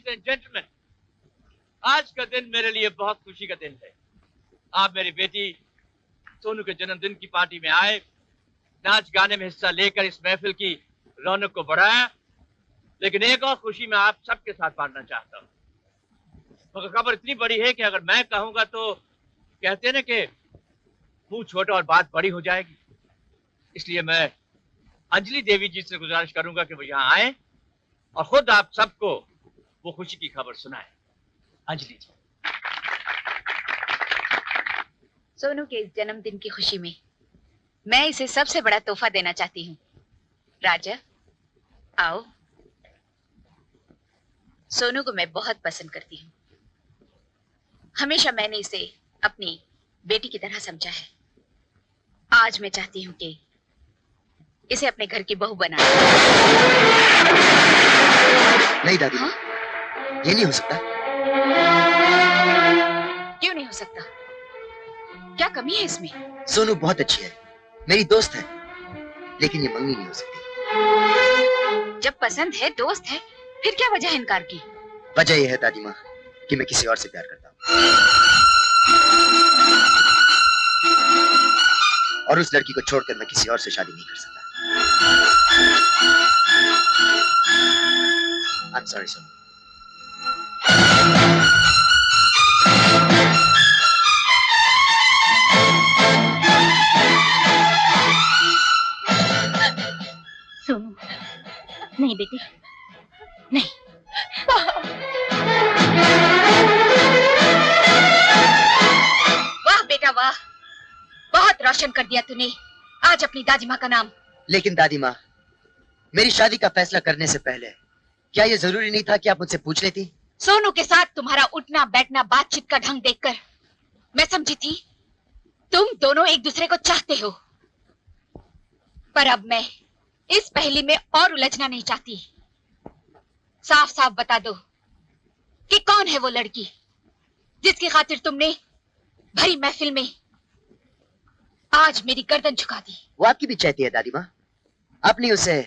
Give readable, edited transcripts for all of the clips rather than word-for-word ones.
And gentleman, आज का दिन मेरे लिए बहुत खुशी का दिन है। आप मेरी बेटी सोनू के जन्मदिन की पार्टी में आए, नाच गाने में हिस्सा लेकर इस महफिल की रौनक को बढ़ाया, लेकिन एक और खुशी मैं आप सबके साथ बांटना चाहता हूँ। मगर खबर इतनी बड़ी है कि अगर मैं कहूंगा तो कहते हैं ना कि मुंह छोटा और बात बड़ी हो जाएगी। इसलिए मैं अंजलि देवी जी से गुजारिश करूंगा कि वो यहाँ आए और खुद आप सबको वो खुशी की खबर सुनाए। अंजलि जी। सोनू के इस जन्मदिन की खुशी में मैं इसे सबसे बड़ा तोहफा देना चाहती हूँ। राजा, आओ। सोनू को मैं बहुत पसंद करती हूँ। हमेशा मैंने इसे अपनी बेटी की तरह समझा है। आज मैं चाहती हूँ कि इसे अपने घर की बहू बना। नहीं दादी, हाँ? ये नहीं हो सकता। क्यों नहीं हो सकता? क्या कमी है इसमें? सोनू बहुत अच्छी है, मेरी दोस्त है, लेकिन ये मंगनी नहीं हो सकती। जब पसंद है, दोस्त है, फिर क्या वजह है इनकार की? वजह यह है दादी माँ कि मैं किसी और से प्यार करता हूँ, और उस लड़की को छोड़कर मैं किसी और से शादी नहीं कर सकता। I'm sorry, Sonu. सोनू, नहीं बेटी, नहीं। वाह बेटा वाह, बहुत रोशन कर दिया तूने आज अपनी दादी माँ का नाम। लेकिन दादी माँ, मेरी शादी का फैसला करने से पहले क्या ये जरूरी नहीं था कि आप मुझसे पूछ लेती? सोनू के साथ तुम्हारा उठना बैठना बातचीत का ढंग देखकर मैं समझी थी तुम दोनों एक दूसरे को चाहते हो, पर अब मैं इस पहेली में और उलझना नहीं चाहती। साफ साफ बता दो कि कौन है वो लड़की जिसकी खातिर तुमने भरी महफिल में आज मेरी गर्दन झुका दी। वो आपकी भी चाहती है दादी माँ, आपने उसे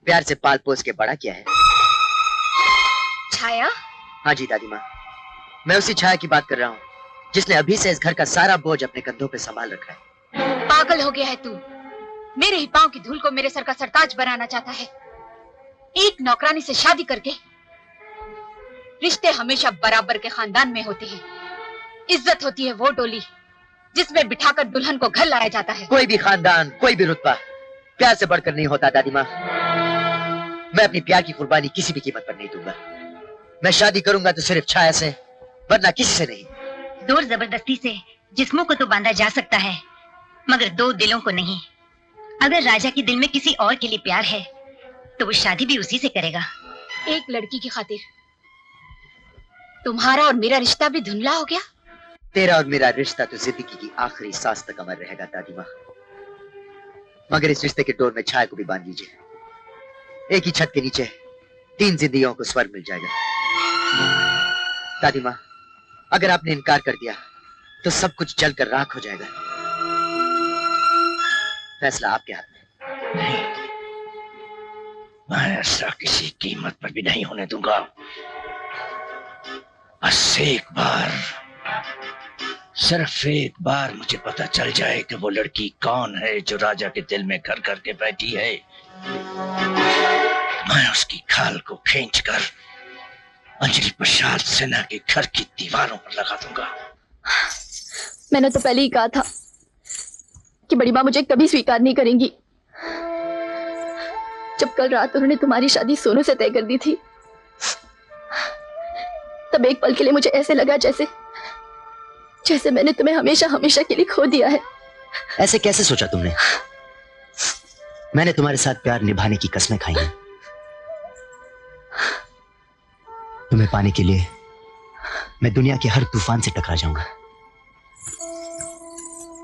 प्यार से पाल पोस के बड़ा किया है। छाया? हाँ जी दादी माँ, मैं उसी छाया की बात कर रहा हूँ जिसने अभी से इस घर का सारा बोझ अपने कंधों पे संभाल रखा है। पागल हो गया है तू, मेरे ही पांव की धूल को मेरे सर का सरताज बनाना चाहता है। एक नौकरानी से शादी करके रिश्ते हमेशा बराबर के खानदान में होते हैं। इज्जत होती है वो डोली जिसमें बिठाकर दुल्हन को घर लाया जाता है। कोई भी खानदान, कोई भी रुतबा प्यार से बढ़कर नहीं होता दादी माँ। मैं अपनी प्यार की कुर्बानी किसी भी कीमत पर नहीं दूंगा। मैं शादी करूंगा तो सिर्फ छाया से, वरना किसी से नहीं। जोर जबरदस्ती से जिस्मों को तो बांधा जा सकता है, मगर दो दिलों को नहीं। अगर राजा के दिल में किसी और के लिए प्यार है तो वो शादी भी उसी से करेगा। एक लड़की की खातिर तुम्हारा और मेरा रिश्ता भी धुंधला हो गया। तेरा और मेरा रिश्ता तो जिंदगी की आखिरी सांस तक अमर रहेगा दादी माँ, मगर इस रिश्ते के डोर में छाया को भी बांध लीजिए। एक ही छत के नीचे 3 जिंदगियों को स्वर्ग मिल जाएगा। दादी माँ, अगर आपने इनकार कर दिया तो सब कुछ जलकर राख हो जाएगा। फैसला आपके हाथ में। नहीं, मैं ऐसा किसी कीमत पर भी नहीं होने दूंगा। बस एक बार, सिर्फ एक बार मुझे पता चल जाए कि वो लड़की कौन है जो राजा के दिल में घर करके बैठी है, मैं उसकी खाल को खींचकर अंजलि प्रसाद सिन्हा के घर की दीवारों पर लगा दूंगा। मैंने तो पहले ही कहा था कि बड़ी माँ मुझे कभी स्वीकार नहीं करेंगी। जब कल रात उन्होंने तुम्हारी शादी सोनू से तय कर दी थी, तब एक पल के लिए मुझे ऐसे लगा जैसे मैंने तुम्हें हमेशा हमेशा के लिए खो दिया है। ऐसे कैसे सोचा तुमने? मैंने तुम्हारे साथ प्यार निभाने की कसमें खाई हैं। तुम्हें पाने के लिए मैं दुनिया के हर तूफान से टकरा जाऊंगा।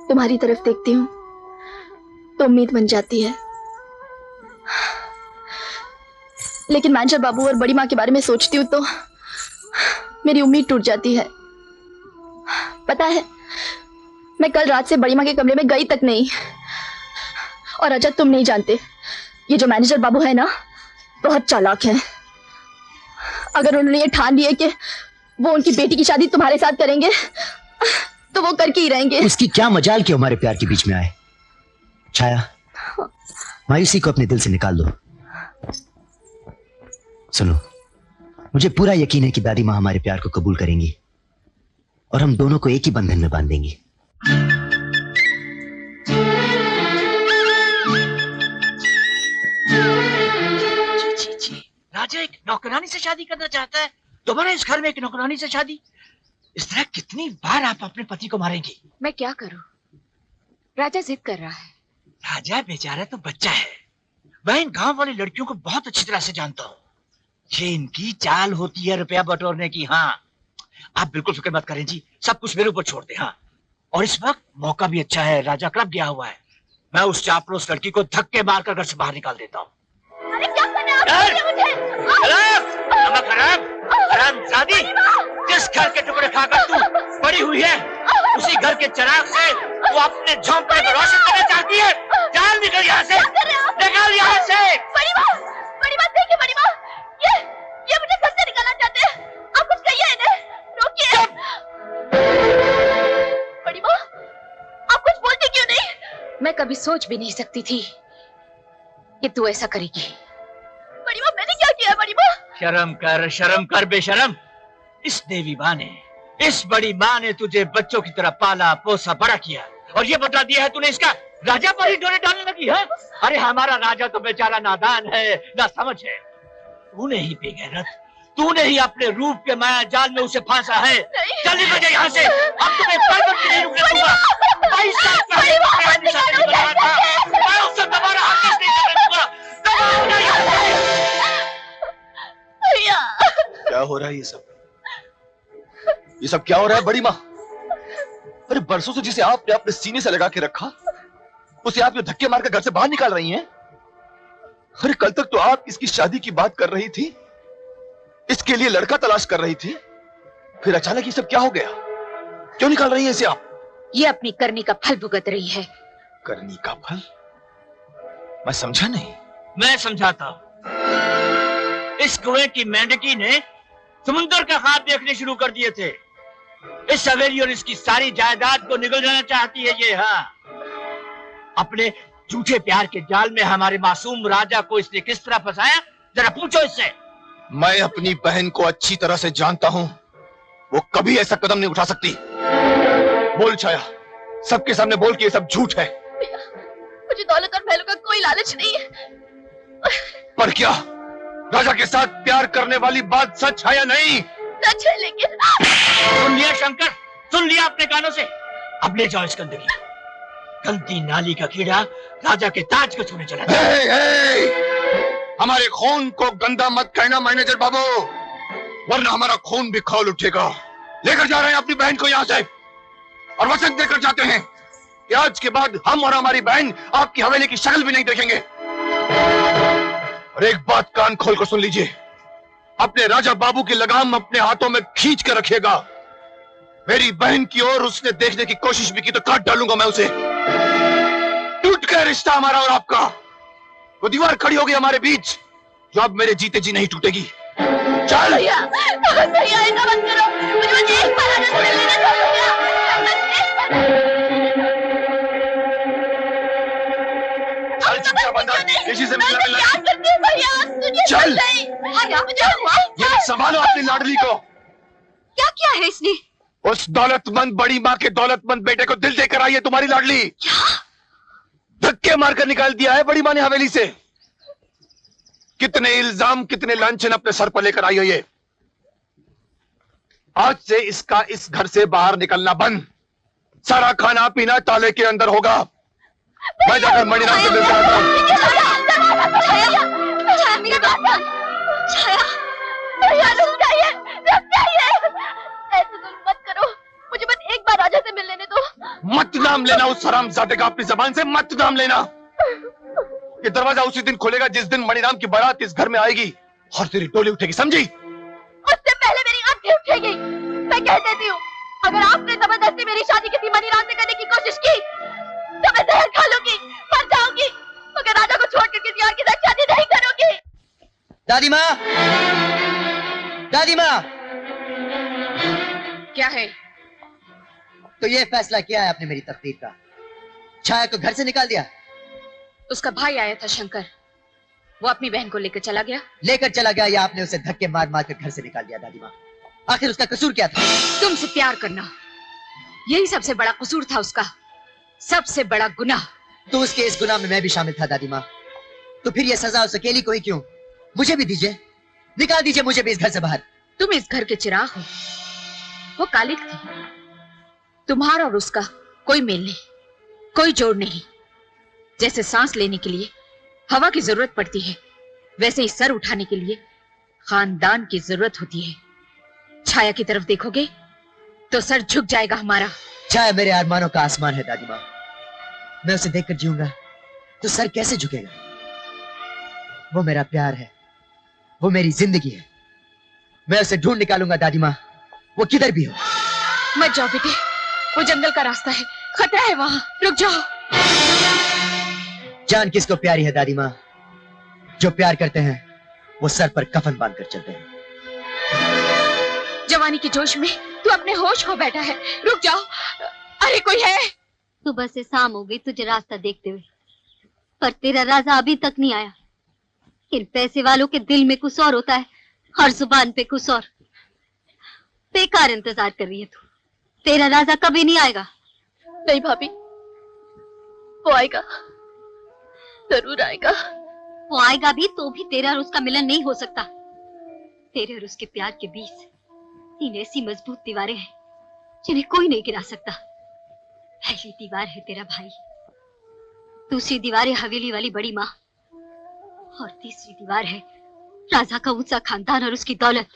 तुम्हारी तरफ देखती हूँ तो उम्मीद बन जाती है, लेकिन मैनेजर बाबू और बड़ी माँ के बारे में सोचती हूँ तो मेरी उम्मीद टूट जाती है। पता है, मैं कल रात से बड़ी माँ के कमरे में गई तक नहीं। और अजय, तुम नहीं जानते, ये जो मैनेजर बाबू है ना, बहुत चालाक है। अगर उन्होंने ये ठान लिया कि वो उनकी बेटी की शादी तुम्हारे साथ करेंगे तो वो करके ही रहेंगे। उसकी क्या मजाल कि हमारे प्यार के बीच में आए। छाया, मायूसी को अपने दिल से निकाल दो। सुनो, मुझे पूरा यकीन है कि दादी माँ हमारे प्यार को कबूल करेंगी और हम दोनों को एक ही बंधन में बांधेंगी। राजा एक नौकरानी से शादी करना चाहता है, दोबारा इस घर में एक नौकरानी से शादी। इस तरह कितनी बार आप अपने पति को मारेंगी? मैं क्या करूं? राजा जिद कर रहा है। राजा बेचारा तो बच्चा है। मैं इन गांव वाली लड़कियों को बहुत अच्छी तरह से जानता हूँ। ये इनकी चाल होती है रुपया बटोरने की। हाँ, आप बिल्कुल फिक्र मत करें जी, सब कुछ मेरे ऊपर छोड़ दे। हाँ, और इस वक्त मौका भी अच्छा है, राजा क्लब गया हुआ है। मैं उस चापलूस लड़की को धक्के मारकर घर से बाहर निकाल देता हूँ। अरे क्या कर रहे हैं आप? जिस घर के टुकड़े खाकर तू पड़ी हुई है, उसी घर के चिराग से तू अपने झोंपड़े को रोशन करना चाहती है। चल निकल यहाँ से, निकल यहाँ से। बड़ी माँ देखिए, बड़ी माँ, ये मुझे घर से निकालना चाहते हैं। आप कुछ कहिए इन्हें, रोकिए। बड़ी माँ, आप कुछ बोलती क्यों नहीं? मैं कभी सोच भी नहीं सकती थी कि तू ऐसा करेगी। बड़ी माँ, मैंने क्या किया? बड़ी माँ, शर्म कर बेशरम। इस देवी माँ ने, इस बड़ी माँ ने तुझे बच्चों की तरह पाला पोसा बड़ा किया और ये बता दिया है तूने इसका राजा पर ही डोरे डालने लगी है। अरे हमारा राजा तो बेचारा नादान है, ना समझ है। तूने ही बेगैरत, तूने ही अपने रूप के माया जाल में उसे फांसा है। चल निकल यहाँ से, अब तुम्हें पल भर भी नहीं रुकने दूंगा। 22 साल पहले मैं उससे दोबारा हरगिज़ नहीं करने दूंगा। दबाओ यहाँ से। क्या हो रहा है ये सब क्या हो रहा है बड़ी माँ? अरे बरसों से जिसे आपने अपने सीने से लगा के रखा, उसे आप ये धक्के मारकर घर से बाहर निकाल रही हैं। अरे कल तक तो आप इसकी शादी की बात कर रही थी, इसके लिए लड़का तलाश कर रही थी, फिर अचानक ये सब क्या हो गया? क्यों निकाल रही हैं इसे आप? ये अपनी करनी का फल भुगत रही है। करनी का फल? मैं समझा नहीं। मैं समझाता हूं। इस कुएं की मेंढकी ने समुद्र का ख्वाब देखने शुरू कर दिए थे। इस हवेली और इसकी सारी जायदाद को निगल जाना चाहती है ये। हाँ, अपने झूठे प्यार के जाल में हमारे मासूम राजा को इसने किस तरह फंसाया, जरा पूछो इससे। मैं अपनी बहन को अच्छी तरह से जानता हूं, वो कभी ऐसा कदम नहीं उठा सकती। बोल छाया, सबके सामने बोल कि ये सब झूठ है। मुझे दौलत और महलों का कोई लालच नहीं है। पर क्या राजा के साथ प्यार करने वाली बात सच है या नहीं? सच है, लेकिन सुन लिया शंकर, सुन लिया अपने कानों से। अब ले जाओ इस गंदगी, गंदी नाली का कीड़ा राजा के ताज को छूने चला। हमारे खून को गंदा मत कहना मैनेजर बाबू, वरना हमारा खून भी खौल उठेगा। लेकर जा रहे हैं अपनी बहन को यहाँ से और वचन देकर जाते हैं कि आज के बाद हम और हमारी बहन आपकी हवेली की शक्ल भी नहीं देखेंगे। और एक बात कान खोल कर सुन लीजिए, अपने राजा बाबू की लगाम अपने हाथों में खींच कर रखिएगा। मेरी बहन की ओर उसने देखने की कोशिश भी की तो काट डालूंगा मैं उसे। टूट गया रिश्ता हमारा और आपका, वो दीवार खड़ी होगी हमारे बीच जो अब मेरे जीते जी नहीं टूटेगी। चल भैया, भैया ऐसा मत करो, मुझे बस एक बार आने से मिलने दो भैया। चल चुपचाप अंदर, किसी से मिलना क्या करते हैं भैया? सुनिए, चल। क्या हुआ? ये संभालो अपनी लाडली को। क्या किया है इसने? उस दौलतमंद बड़ी माँ के दौलतमंद बेटे को दिल देकर आई है तुम्हारी लाडली। धक्के मारकर निकाल दिया है बड़ी माँ ने हवेली से। कितने इल्जाम, कितने लांछन अपने सर पर लेकर आई है ये। आज से इसका इस घर से बाहर निकलना बंद। सारा खाना पीना ताले के अंदर होगा। मैं जाकर मणिराम से मिलकर आता हूं। ऐसे जुल्म मत करो, मुझे बस एक बार राजा से मिल लेने दो। मत नाम लेना उस हरामजादे का अपनी जबान से, मत नाम लेना। ये दरवाजा उसी दिन खुलेगा जिस दिन मणिराम की बारात इस घर में आएगी और तेरी डोली उठेगी, समझी? उससे पहले मेरी आंखें उठेगी। मैं कह देती हूँ, अगर आपने जबरदस्ती मेरी शादी किसी मणिराम से करने की कोशिश की तो मैं जहर खा लूंगी, मर जाऊंगी, मगर राजा को छोड़कर किसी और के साथ शादी नहीं करूंगी। दादी माँ, दादी माँ, क्या है? तो ये फैसला किया है आपने मेरी तकदीर का? छाया को घर से निकाल दिया? उसका भाई आया था शंकर, वो अपनी बहन को लेकर चला गया। लेकर चला गया या आपने उसे धक्के मार मार कर घर से निकाल दिया? दादी माँ, आखिर उसका कसूर क्या था? तुमसे प्यार करना, यही सबसे बड़ा कसूर था उसका, सबसे बड़ा गुनाह। तो उसके इस गुनाह में मैं भी शामिल था दादी माँ। तो फिर ये सजा उस अकेली को ही क्यों? मुझे भी दीजिए, निकाल दीजिए मुझे भी इस घर से बाहर। तुम इस घर के चिराग हो, वो कालिक थी। तुम्हारा और उसका कोई मेल नहीं, कोई जोड़ नहीं। जैसे सांस लेने के लिए हवा की जरूरत पड़ती है, वैसे ही सर उठाने के लिए खानदान की जरूरत होती है। छाया की तरफ देखोगे तो सर झुक जाएगा हमारा। छाया मेरे अरमानों का आसमान है दादी माँ, मैं उसे देखकर जीऊंगा तो सर कैसे झुकेगा? वो मेरा प्यार है, वो मेरी जिंदगी है। मैं उसे ढूंढ निकालूंगा दादी माँ, वो किधर भी हो। मत जाओ बेटे, वो जंगल का रास्ता है, खतरा है वहां, रुक जाओ। जान किसको प्यारी है दादी माँ? जो प्यार करते हैं वो सर पर कफन बांधकर चलते हैं। जवानी के जोश में तू अपने होश खो बैठा है, रुक जाओ। अरे कोई है? सुबह से शाम हो गई तुझे रास्ता देखते हुए, पर तेरा राजा अभी तक नहीं आया। इन पैसे वालों के दिल में कुछ और होता है, हर जुबान पे कुछ और। बेकार इंतजार कर रही है तू, तेरा राजा कभी नहीं आएगा। नहीं भाभी, वो आएगा, जरूर आएगा। वो आएगा भी तो भी तेरा और उसका मिलन नहीं हो सकता। तेरे और उसके प्यार के बीच 3 ऐसी मजबूत दीवारें हैं जिन्हें कोई नहीं गिरा सकता। पहली दीवार है तेरा भाई, दूसरी दीवार है हवेली वाली बड़ी माँ, और तीसरी दीवार है राजा का ऊंचा खानदान और उसकी दौलत।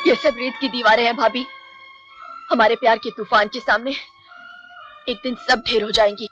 ये सब रेत की दीवारें हैं भाभी, हमारे प्यार के तूफान के सामने एक दिन सब ढेर हो जाएंगी।